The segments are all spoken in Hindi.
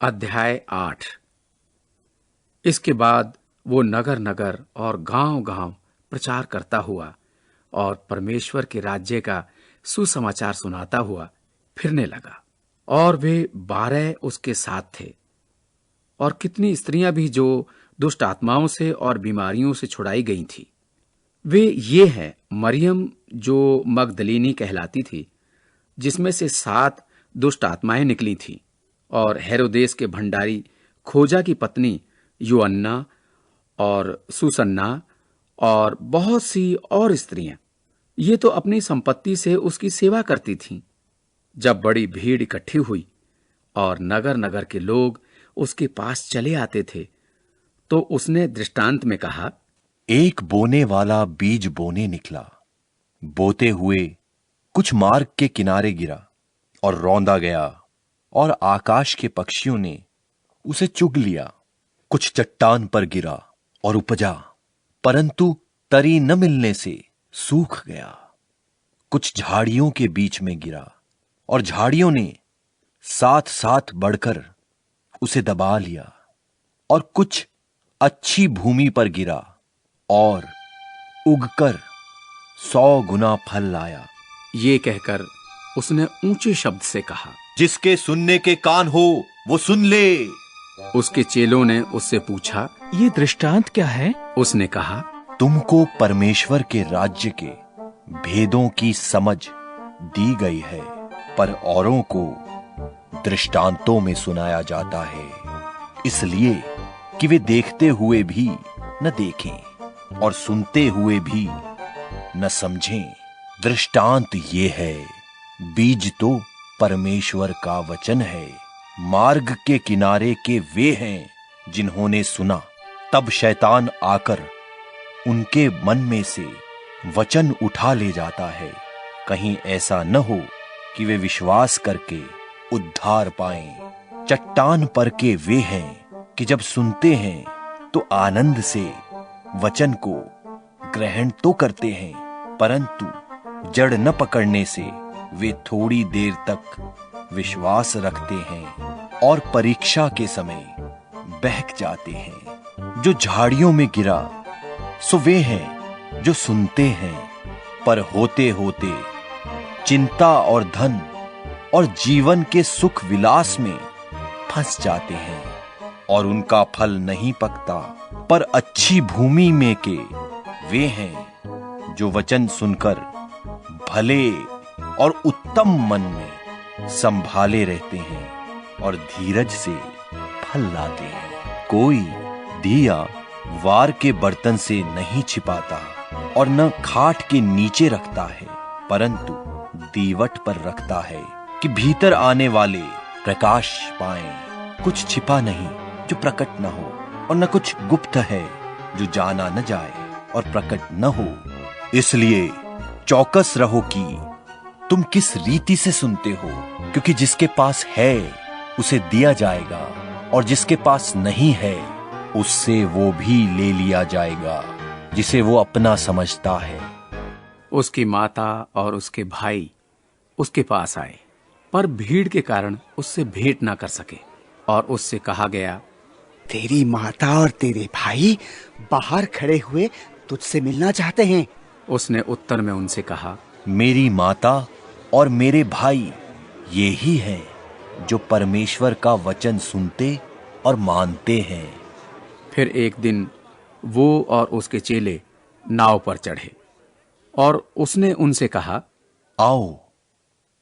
अध्याय 8। इसके बाद वो नगर नगर और गांव गांव प्रचार करता हुआ और परमेश्वर के राज्य का सुसमाचार सुनाता हुआ फिरने लगा। और वे 12 उसके साथ थे, और कितनी स्त्रियां भी जो दुष्ट आत्माओं से और बीमारियों से छुड़ाई गई थी। वे ये हैं: मरियम जो मगदलीनी कहलाती थी, जिसमें से 7 दुष्ट आत्माएं निकली थीं, और हेरोदेस के भंडारी खोजा की पत्नी योअन्ना और सुसन्ना और बहुत सी और स्त्रियां। ये तो अपनी संपत्ति से उसकी सेवा करती थीं। जब बड़ी भीड़ इकट्ठी हुई और नगर नगर के लोग उसके पास चले आते थे, तो उसने दृष्टांत में कहा, एक बोने वाला बीज बोने निकला। बोते हुए कुछ मार्ग के किनारे गिरा और रौंदा गया, और आकाश के पक्षियों ने उसे चुग लिया। कुछ चट्टान पर गिरा और उपजा, परंतु तरी न मिलने से सूख गया। कुछ झाड़ियों के बीच में गिरा, और झाड़ियों ने साथ साथ बढ़कर उसे दबा लिया। और कुछ अच्छी भूमि पर गिरा और उगकर 100 गुना फल लाया। ये कहकर उसने ऊंचे शब्द से कहा, जिसके सुनने के कान हो वो सुन ले। उसके चेलों ने उससे पूछा, ये दृष्टांत क्या है? उसने कहा, तुमको परमेश्वर के राज्य के भेदों की समझ दी गई है, पर औरों को दृष्टांतों में सुनाया जाता है, इसलिए कि वे देखते हुए भी न देखें और सुनते हुए भी न समझें। दृष्टांत ये है, बीज तो परमेश्वर का वचन है। मार्ग के किनारे के वे हैं जिन्होंने सुना, तब शैतान आकर उनके मन में से वचन उठा ले जाता है। कहीं ऐसा न हो कि वे विश्वास करके उद्धार पाएं। चट्टान पर के वे हैं कि जब सुनते हैं तो आनंद से वचन को ग्रहण तो करते हैं, परंतु जड़ न पकड़ने से वे थोड़ी देर तक विश्वास रखते हैं और परीक्षा के समय बहक जाते हैं। जो झाड़ियों में गिरा सो वे हैं जो सुनते हैं, पर होते होते चिंता और धन और जीवन के सुख विलास में फंस जाते हैं और उनका फल नहीं पकता। पर अच्छी भूमि में के वे हैं जो वचन सुनकर भले और उत्तम मन में संभाले रहते हैं और धीरज से फल लाते हैं। कोई दिया वार के बर्तन से नहीं छिपाता और न खाट के नीचे रखता है, परंतु दीवट पर रखता है कि भीतर आने वाले प्रकाश पाएं। कुछ छिपा नहीं जो प्रकट न हो, और न कुछ गुप्त है जो जाना न जाए और प्रकट न हो। इसलिए चौकस रहो कि तुम किस रीति से सुनते हो, क्योंकि जिसके पास है उसे दिया जाएगा, और जिसके पास नहीं है उससे वो भी ले लिया जाएगा जिसे वो अपना समझता है। उसकी माता और उसके भाई उसके पास आए, पर भीड़ के कारण उससे भेंट ना कर सके। और उससे कहा गया, तेरी माता और तेरे भाई बाहर खड़े हुए तुझसे मिलना चाहते हैं। उसने उत्तर में उनसे कहा, मेरी माता और मेरे भाई ये ही हैं जो परमेश्वर का वचन सुनते और मानते हैं। फिर एक दिन वो और उसके चेले नाव पर चढ़े, और उसने उनसे कहा, आओ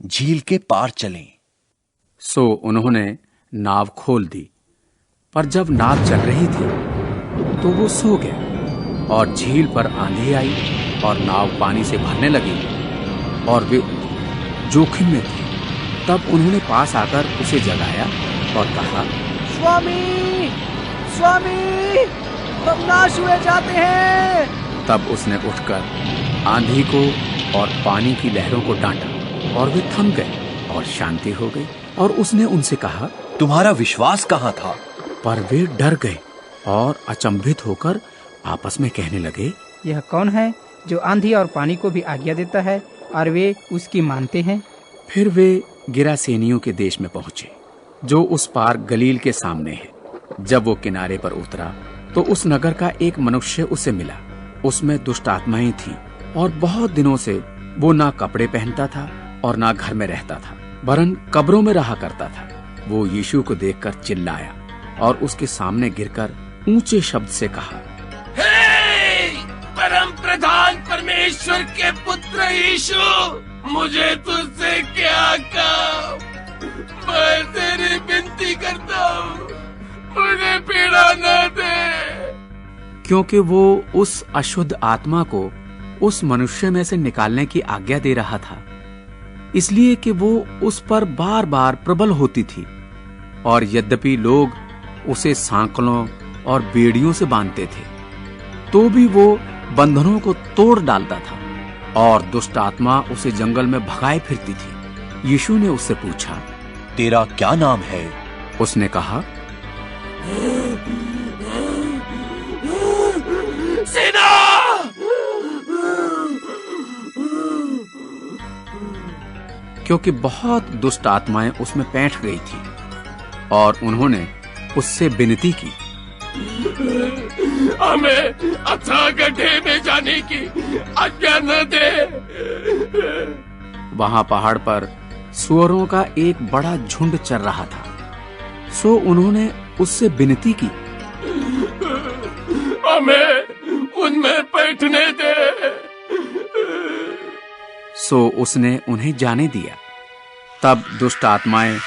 झील के पार चलें। सो उन्होंने नाव खोल दी। पर जब नाव चल रही थी तो वो सो गया, और झील पर आंधी आई और नाव पानी से भरने लगी, और वे जोखिम में थे। तब उन्होंने पास आकर उसे जगाया और कहा, स्वामी, स्वामी, हम नाश हुए जाते हैं। तब उसने उठकर आंधी को और पानी की लहरों को डांटा, और वे थम गए और शांति हो गई। और उसने उनसे कहा, तुम्हारा विश्वास कहाँ था? पर वे डर गए और अचंभित होकर आपस में कहने लगे, यह कौन है जो आंधी और पानी को भी आज्ञा देता है और वे उसकी मानते हैं? फिर वे गिरासेनियों के देश में पहुंचे। जो उस पार गलील के सामने है। जब वो किनारे पर उतरा तो उस नगर का एक मनुष्य उसे मिला। उसमें दुष्ट आत्माएं थीं और बहुत दिनों से वो ना कपड़े पहनता था और ना घर में रहता था, वरन कब्रों में रहा करता था। वो यीशु को देखकर चिल्लाया और उसके सामने गिरकर ऊंचे शब्द से कहा, हे परम प्रधान परमेश्वर के पुत्र यीशु, मुझे तुझसे क्या काम? मैं तेरी विनती करता हूँ, मुझे पीड़ा न दे। क्योंकि वो उस अशुद्ध आत्मा को उस मनुष्य में से निकालने की आज्ञा दे रहा था, इसलिए कि वो उस पर बार बार प्रबल होती थी। और यद्यपि लोग उसे सांकलों और बेड़ियों से बांधते थे, तो भी वो बंधनों को तोड़ डालता था और दुष्ट आत्मा उसे जंगल में भगाए फिरती थी। यीशु ने उससे पूछा, तेरा क्या नाम है? उसने कहा, सेना। क्योंकि बहुत दुष्ट आत्माएं उसमें बैठ गई थी और उन्होंने उससे विनती की, हमें अथाह गड्ढे में जाने की आज्ञा न दे। वहां पहाड़ पर सूअरों का एक बड़ा झुंड चर रहा था। सो उन्होंने उससे विनती की, हमें उनमें बैठने दे। सो उसने उन्हें जाने दिया। तब दुष्ट आत्माएं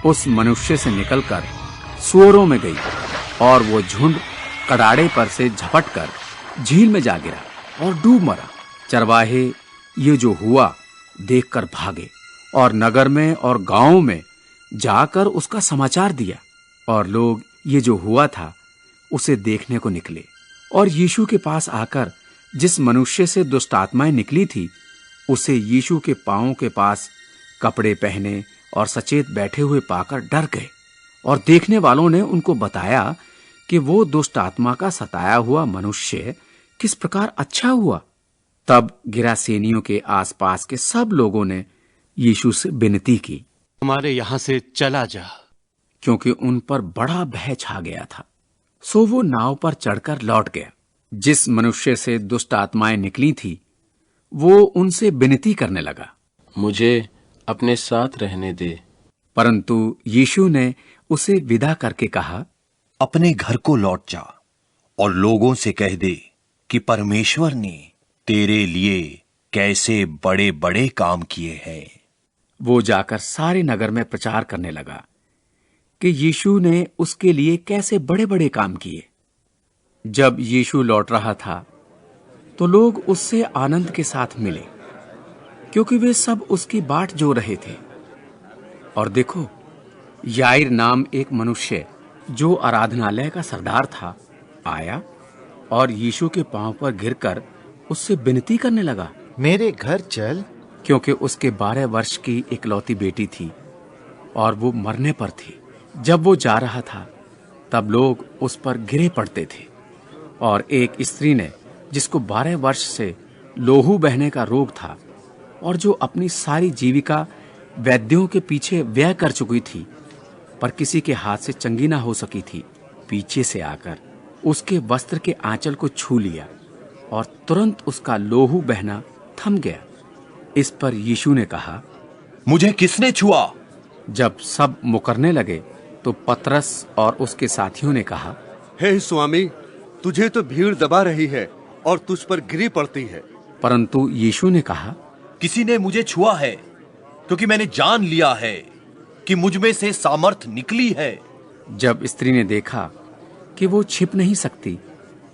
उस मनुष्य से निकलकर सूअरों में गई और वो झुंड कड़ाड़े पर से झपटकर झील में जा गिरा और डूब मरा। चरवाहे ये जो हुआ देखकर भागे और नगर में और गांवों में जाकर उसका समाचार दिया। और लोग ये जो हुआ था उसे देखने को निकले और यीशु के पास आकर जिस मनुष्य से दुष्ट आत्माएं निकली थी उसे यीशु के पांवों के पास कपड़े पहने और सचेत बैठे हुए पाकर डर गए। और देखने वालों ने उनको बताया कि वो दुष्ट आत्मा का सताया हुआ मनुष्य किस प्रकार अच्छा हुआ। तब गिरासेनियों के आसपास के सब लोगों ने यीशु से विनती की, हमारे यहां से चला जा, क्योंकि उन पर बड़ा भय छा गया था। सो वो नाव पर चढ़कर लौट गया। जिस मनुष्य से दुष्ट आत्माएं निकली थी वो उनसे विनती करने लगा, मुझे अपने साथ रहने दे। परंतु यीशु ने उसे विदा करके कहा, अपने घर को लौट जा और लोगों से कह दे कि परमेश्वर ने तेरे लिए कैसे बड़े बड़े काम किए हैं। वो जाकर सारे नगर में प्रचार करने लगा कि यीशु ने उसके लिए कैसे बड़े बड़े काम किए। जब यीशु लौट रहा था तो लोग उससे आनंद के साथ मिले, क्योंकि वे सब उसकी बाट जो रहे थे। और देखो, याईर नाम एक मनुष्य जो आराधनालय का सरदार था आया और यीशु के पांव पर गिरकर उससे विनती करने लगा, मेरे घर चल। क्योंकि उसके 12 वर्ष की इकलौती बेटी थी और वो मरने पर थी। जब वो जा रहा था तब लोग उस पर गिरे पड़ते थे। और एक स्त्री ने, जिसको 12 वर्ष से लोहू बहने का रोग था और जो अपनी सारी जीविका वैद्यों के पीछे व्यय कर चुकी थी, पर किसी के हाथ से चंगी ना हो सकी थी, पीछे से आकर उसके वस्त्र के आंचल को छू लिया और तुरंत उसका लोहू बहना थम गया। इस पर यीशु ने कहा, मुझे किसने छुआ? जब सब मुकरने लगे तो पतरस और उसके साथियों ने कहा, हे स्वामी, तुझे तो भीड़ दबा रही है और तुझ पर गिरी पड़ती है। परंतु यीशु ने कहा, किसी ने मुझे छुआ है, क्योंकि मैंने जान लिया है कि मुझ में से सामर्थ निकली है। जब स्त्री ने देखा कि वो छिप नहीं सकती,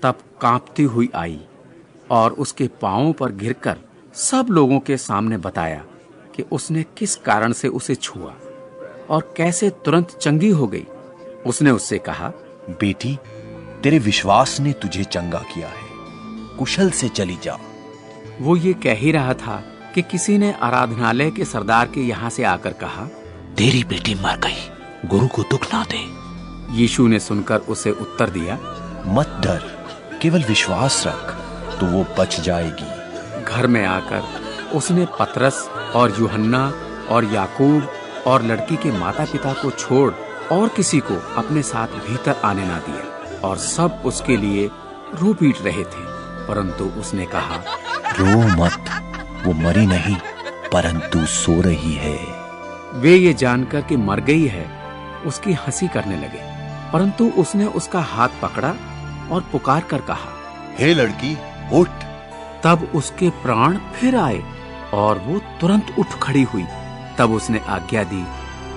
तब कांपती हुई आई और उसके पांवों पर गिरकर सब लोगों के सामने बताया कि उसने किस कारण से उसे छुआ और कैसे तुरंत चंगी हो गई। उसने उससे कहा, बेटी, तेरे विश्वास ने तुझे चंगा किया है, कुशल से चली जा। वो ये कह ही रहा था कि किसी ने आराधनालय के सरदार के यहाँ से आकर कहा, तेरी बेटी मर गई, गुरु को दुख ना दे। यीशु ने सुनकर उसे उत्तर दिया, मत डर, केवल विश्वास रख तो वो बच जाएगी। घर में आकर उसने पतरस और यूहन्ना और याकूब और लड़की के माता पिता को छोड़ और किसी को अपने साथ भीतर आने ना दिया, और सब उसके लिए रो पीट रहे थे। परंतु उसने कहा, रो मत, वो मरी नहीं परंतु सो रही है। वे ये जानकर कि मर गई है उसकी हंसी करने लगे, परंतु उसने उसका हाथ पकड़ा और पुकार कर कहा, हे लड़की उठ। तब उसके प्राण फिर आए और वो तुरंत उठ खड़ी हुई। तब उसने आज्ञा दी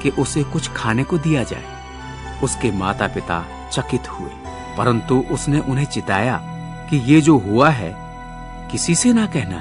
कि उसे कुछ खाने को दिया जाए। उसके माता पिता चकित हुए, परंतु उसने उन्हें चिताया कि ये जो हुआ है किसी से ना कहना।